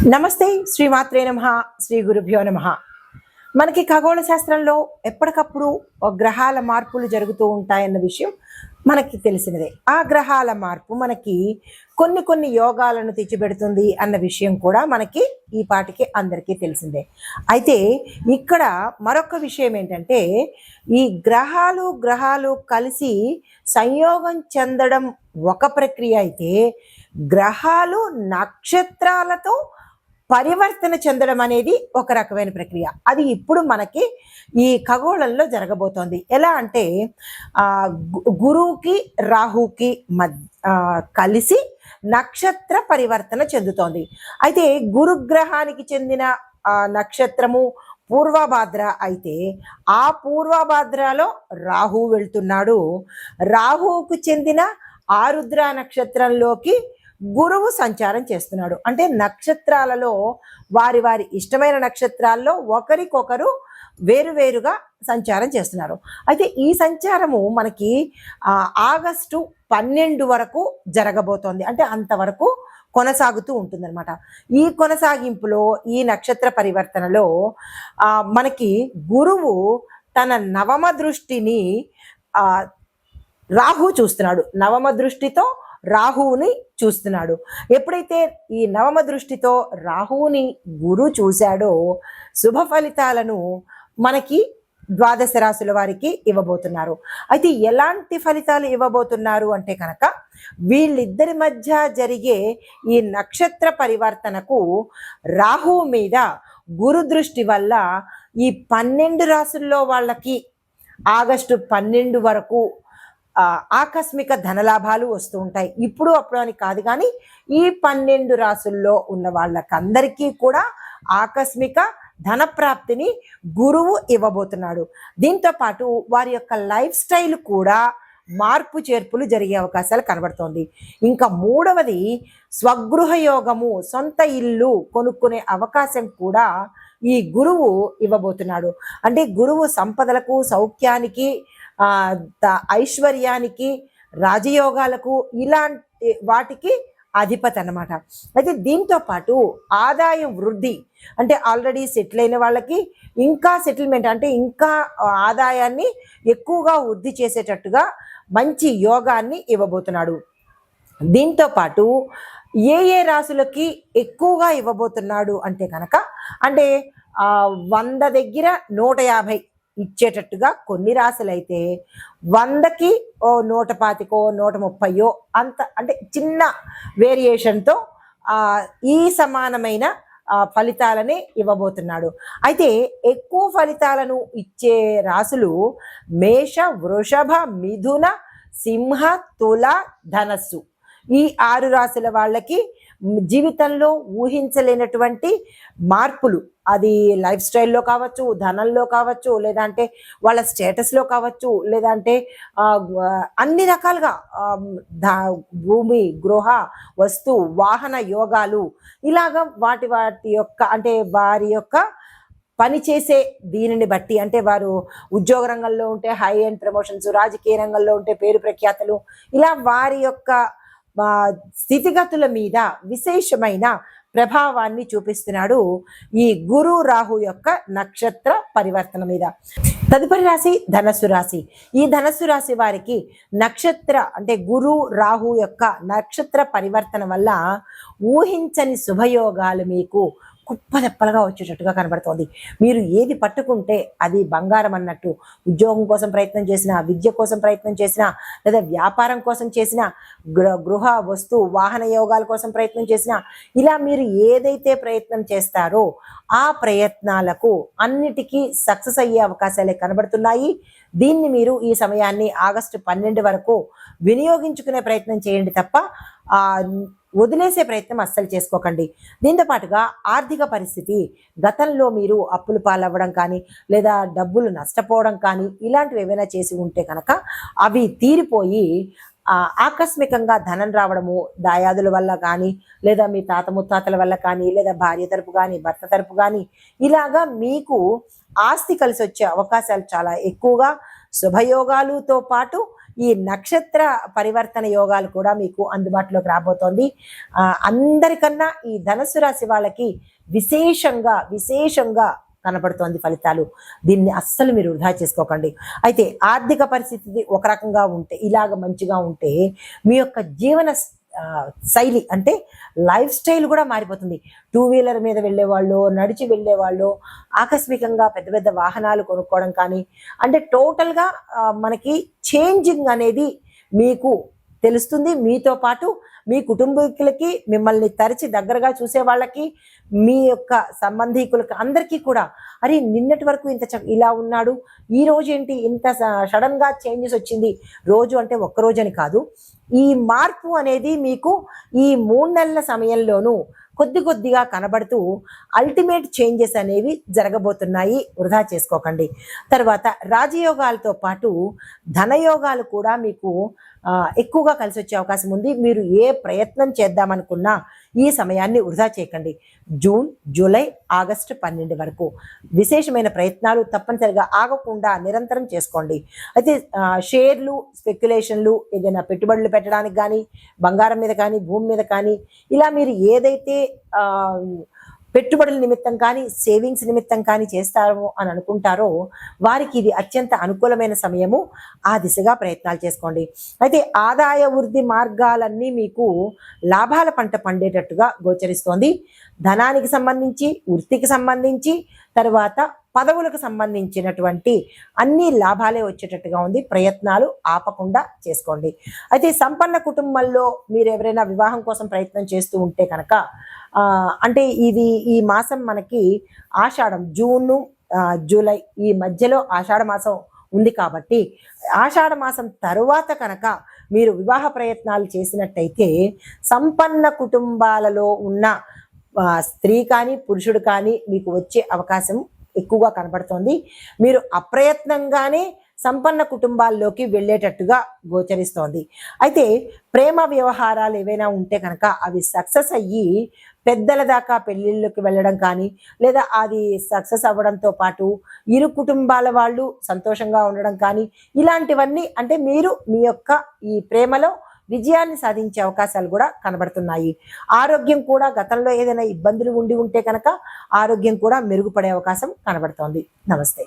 నమస్తే శ్రీమాత్రే నమః శ్రీ గురుభ్యో నమః. మనకి ఖగోళ శాస్త్రంలో ఎప్పటికప్పుడు గ్రహాల మార్పులు జరుగుతూ ఉంటాయన్న విషయం మనకి తెలిసినదే. ఆ గ్రహాల మార్పు మనకి కొన్ని యోగాలను తెచ్చిపెడుతుంది అన్న విషయం కూడా మనకి ఈ పాటికి అందరికీ తెలిసిందే. అయితే ఇక్కడ మరొక విషయం ఏంటంటే, ఈ గ్రహాలు కలిసి సంయోగం చెందడం ఒక ప్రక్రియ అయితే, గ్రహాలు నక్షత్రాలతో పరివర్తన చెందడం అనేది ఒక రకమైన ప్రక్రియ. అది ఇప్పుడు మనకి ఈ ఖగోళంలో జరగబోతోంది. ఎలా అంటే గురువుకి రాహుకి కలిసి నక్షత్ర పరివర్తన చెందుతోంది. అయితే గురుగ్రహానికి చెందిన నక్షత్రము పూర్వభాద్ర అయితే, ఆ పూర్వభాద్రలో రాహు వెళ్తున్నాడు. రాహువుకు చెందిన ఆరుద్ర నక్షత్రంలోకి గురువు సంచారం చేస్తున్నాడు. అంటే నక్షత్రాలలో వారి ఇష్టమైన నక్షత్రాల్లో ఒకరికొకరు వేరువేరుగా సంచారం చేస్తున్నారు. అయితే ఈ సంచారము మనకి ఆగస్టు 12 వరకు జరగబోతోంది. అంటే అంతవరకు కొనసాగుతూ ఉంటుందన్నమాట. ఈ కొనసాగింపులో ఈ నక్షత్ర పరివర్తనలో మనకి గురువు తన నవమ దృష్టిని రాహు చూస్తున్నాడు. నవమ దృష్టితో రాహువుని చూస్తున్నాడు. ఎప్పుడైతే ఈ నవమ దృష్టితో రాహువుని గురు చూశాడో, శుభ ఫలితాలను మనకి ద్వాదశ రాశుల వారికి ఇవ్వబోతున్నారు. అయితే ఎలాంటి ఫలితాలు ఇవ్వబోతున్నారు అంటే కనుక, వీళ్ళిద్దరి మధ్య జరిగే ఈ నక్షత్ర పరివర్తనకు రాహువు మీద గురు దృష్టి వల్ల ఈ 12 రాశుల్లో వాళ్ళకి ఆగస్టు 12 వరకు ఆకస్మిక ధనలాభాలు వస్తూ ఉంటాయి. ఇప్పుడు అప్పుడు అని కాదు, కానీ ఈ 12 రాశుల్లో ఉన్న వాళ్ళకందరికీ కూడా ఆకస్మిక ధన ప్రాప్తిని గురువు ఇవ్వబోతున్నాడు. దీంతో పాటు వారి యొక్క లైఫ్ స్టైల్ కూడా మార్పు చేర్పులు జరిగే అవకాశాలు కనబడుతోంది. ఇంకా మూడవది స్వగృహ యోగము, సొంత ఇల్లు కొనుక్కునే అవకాశం కూడా ఈ గురువు ఇవ్వబోతున్నాడు. అంటే గురువు సంపదలకు, సౌఖ్యానికి, ఐశ్వర్యానికి, రాజయోగాలకు, ఇలాంటి వాటికి అధిపతి అన్నమాట. అయితే దీంతో పాటు ఆదాయం వృద్ధి, అంటే ఆల్రెడీ సెటిల్ అయిన వాళ్ళకి ఇంకా సెటిల్మెంట్, అంటే ఇంకా ఆదాయాన్ని ఎక్కువగా వృద్ధి చేసేటట్టుగా మంచి యోగాన్ని ఇవ్వబోతున్నాడు. దీంతో పాటు ఏ రాశులకి ఎక్కువగా ఇవ్వబోతున్నాడు అంటే కనుక, అంటే 100 దగ్గర 150 ఇచ్చేటట్టుగా కొన్ని రాశులైతే, 100కి 125 130 అంత, అంటే చిన్న వేరియేషన్తో ఈ సమానమైన ఫలితాలని ఇవ్వబోతున్నాడు. అయితే ఎక్కువ ఫలితాలను ఇచ్చే రాశులు మేష, వృషభ, మిథున, సింహ, తుల, ధనస్సు. ఈ 6 రాశుల వాళ్ళకి జీవితంలో ఊహించలేనటువంటి మార్పులు, అది లైఫ్ స్టైల్లో కావచ్చు, ధనంలో కావచ్చు, లేదంటే వాళ్ళ స్టేటస్లో కావచ్చు, లేదంటే అన్ని రకాలుగా భూమి, గృహ, వస్తు, వాహన యోగాలు, ఇలాగా వాటి యొక్క, అంటే వారి యొక్క పనిచేసే దీనిని బట్టి, అంటే వారు ఉద్యోగ రంగంలో ఉంటే హై అండ్ ప్రమోషన్స్, రాజకీయ రంగంలో ఉంటే పేరు ప్రఖ్యాతలు, ఇలా వారి యొక్క స్థితిగతుల మీద విశేషమైన ప్రభావాన్ని చూపిస్తున్నాడు ఈ గురు రాహు యొక్క నక్షత్ర పరివర్తన మీద. తదుపరి రాశి ధనస్సు రాశి. ఈ ధనస్సు రాశి వారికి నక్షత్ర, అంటే గురు రాహు యొక్క నక్షత్ర పరివర్తన వల్ల ఊహించని శుభయోగాలు మీకు కుప్పదెప్పలుగా వచ్చేటట్టుగా కనబడుతోంది. మీరు ఏది పట్టుకుంటే అది బంగారం అన్నట్టు. ఉద్యోగం కోసం ప్రయత్నం చేసినా, విద్య కోసం ప్రయత్నం చేసినా, లేదా వ్యాపారం కోసం చేసినా, గృహ, వస్తు, వాహన యోగాల కోసం ప్రయత్నం చేసినా, ఇలా మీరు ఏదైతే ప్రయత్నం చేస్తారో ఆ ప్రయత్నాలకు అన్నిటికీ సక్సెస్ అయ్యే అవకాశాలే కనబడుతున్నాయి. దీన్ని మీరు ఈ సమయాన్ని ఆగస్టు 12 వరకు వినియోగించుకునే ప్రయత్నం చేయండి తప్ప వదిలేసే ప్రయత్నం అస్సలు చేసుకోకండి. దీంతో పాటుగా ఆర్థిక పరిస్థితి, గతంలో మీరు అప్పులు పాలవ్వడం కానీ, లేదా డబ్బులు నష్టపోవడం కానీ, ఇలాంటివి ఏవైనా చేసి ఉంటే కనుక అవి తీరిపోయి ఆకస్మికంగా ధనం రావడము, దాయాదుల వల్ల కానీ, లేదా మీ తాత ముత్తాతల వల్ల కానీ, లేదా భార్య తరపు కానీ, భర్త తరపు కానీ, ఇలాగా మీకు ఆస్తి కలిసి వచ్చే అవకాశాలు చాలా ఎక్కువగా, శుభయోగాలతో పాటు ఈ నక్షత్ర పరివర్తన యోగాలు కూడా మీకు అందుబాటులోకి రాబోతోంది. అందరికన్నా ఈ ధనుస్సు రాశి వాళ్ళకి విశేషంగా కనబడుతోంది ఫలితాలు. దీన్ని అస్సలు మీరు వృధా చేసుకోకండి. అయితే ఆర్థిక పరిస్థితి ఒక రకంగా ఉంటే, ఇలాగ మంచిగా ఉంటే, మీ యొక్క జీవన శైలి అంటే లైఫ్ స్టైల్ కూడా మారిపోతుంది. 2 వీలర్ మీద వెళ్ళేవాళ్ళు, నడిచి వెళ్ళేవాళ్ళు, ఆకస్మికంగా పెద్ద పెద్ద వాహనాలు కొనుక్కోవడం కానీ, అంటే టోటల్గా మనకి చేంజింగ్ అనేది మీకు తెలుస్తుంది. మీతో పాటు మీ కుటుంబీకులకి, మిమ్మల్ని తరచి దగ్గరగా చూసే వాళ్ళకి, మీ యొక్క సంబంధీకులకి అందరికీ కూడా, అరే నిన్నటి వరకు ఇలా ఉన్నాడు, ఈ రోజు ఏంటి ఇంత సడన్గా చేంజెస్ వచ్చింది. రోజు అంటే ఒక్కరోజు అని కాదు, ఈ మార్పు అనేది మీకు ఈ 3 నెలల సమయంలోనూ కొద్దిగా కనబడుతూ అల్టిమేట్ చేంజెస్ అనేవి జరగబోతున్నాయి. వృధా చేసుకోకండి. తర్వాత రాజయోగాలతో పాటు ధనయోగాలు కూడా మీకు ఎక్కువగా కలిసి వచ్చే అవకాశం ఉంది. మీరు ఏ ప్రయత్నం చేద్దామనుకున్నా ఈ సమయాన్ని వృధా చేయకండి. జూన్, జూలై, ఆగస్టు 12 వరకు విశేషమైన ప్రయత్నాలు తప్పనిసరిగా ఆగకుండా నిరంతరం చేసుకోండి. అయితే షేర్లు, స్పెక్యులేషన్లు, ఏదైనా పెట్టుబడులు పెట్టడానికి కానీ, బంగారం మీద కానీ, భూమి మీద కానీ, ఇలా మీరు ఏదైతే పెట్టుబడుల నిమిత్తం కానీ, సేవింగ్స్ నిమిత్తం కానీ చేస్తారో అని అనుకుంటారో వారికి ఇది అత్యంత అనుకూలమైన సమయము. ఆ దిశగా ప్రయత్నాలు చేసుకోండి. అయితే ఆదాయ వృద్ధి మార్గాలన్నీ మీకు లాభాల పంట పండేటట్టుగా గోచరిస్తోంది. ధనానికి సంబంధించి, వృత్తికి సంబంధించి, తర్వాత పదవులకు సంబంధించినటువంటి అన్ని లాభాలే వచ్చేటట్టుగా ఉంది. ప్రయత్నాలు ఆపకుండా చేసుకోండి. అయితే సంపన్న కుటుంబంలో మీరు ఎవరైనా వివాహం కోసం ప్రయత్నం చేస్తూ ఉంటే కనుక, అంటే ఈ మాసం మనకి ఆషాఢం, జూను, జూలై ఈ మధ్యలో ఆషాఢ మాసం ఉంది కాబట్టి, ఆషాఢ మాసం తరువాత కనుక మీరు వివాహ ప్రయత్నాలు చేసినట్టయితే సంపన్న కుటుంబాలలో ఉన్న స్త్రీ కానీ, పురుషుడు కానీ మీకు వచ్చే అవకాశం ఎక్కువగా కనబడుతోంది. మీరు అప్రయత్నంగానే సంపన్న కుటుంబాల్లోకి వెళ్ళేటట్టుగా గోచరిస్తోంది. అయితే ప్రేమ వ్యవహారాలు ఏవైనా ఉంటే కనుక అవి సక్సెస్ అయ్యి పెద్దల దాకా పెళ్ళిళ్ళకి వెళ్ళడం కానీ, లేదా అది సక్సెస్ అవ్వడంతో పాటు ఇరు కుటుంబాల వాళ్ళు సంతోషంగా ఉండడం కానీ, ఇలాంటివన్నీ అంటే మీరు మీ యొక్క ఈ ప్రేమలో విజయాన్ని సాధించే అవకాశాలు కూడా కనబడుతున్నాయి. ఆరోగ్యం కూడా గతంలో ఏదైనా ఇబ్బందులు ఉండి ఉంటే కనుక ఆరోగ్యం కూడా మెరుగుపడే అవకాశం కనబడుతోంది. నమస్తే.